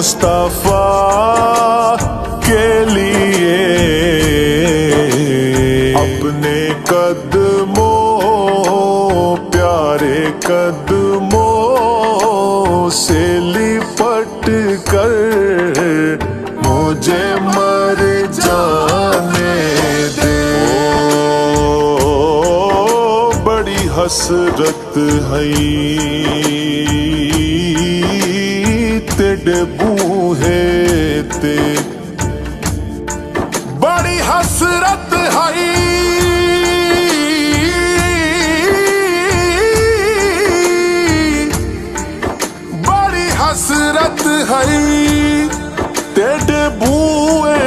मुस्तफा के लिए अपने कदमों, प्यारे कदमों से लिपट कर मुझे मर जाने दे। बड़ी हसरत है तेरे बूहे ते, बड़ी हसरत है हसरत है तेरे बूए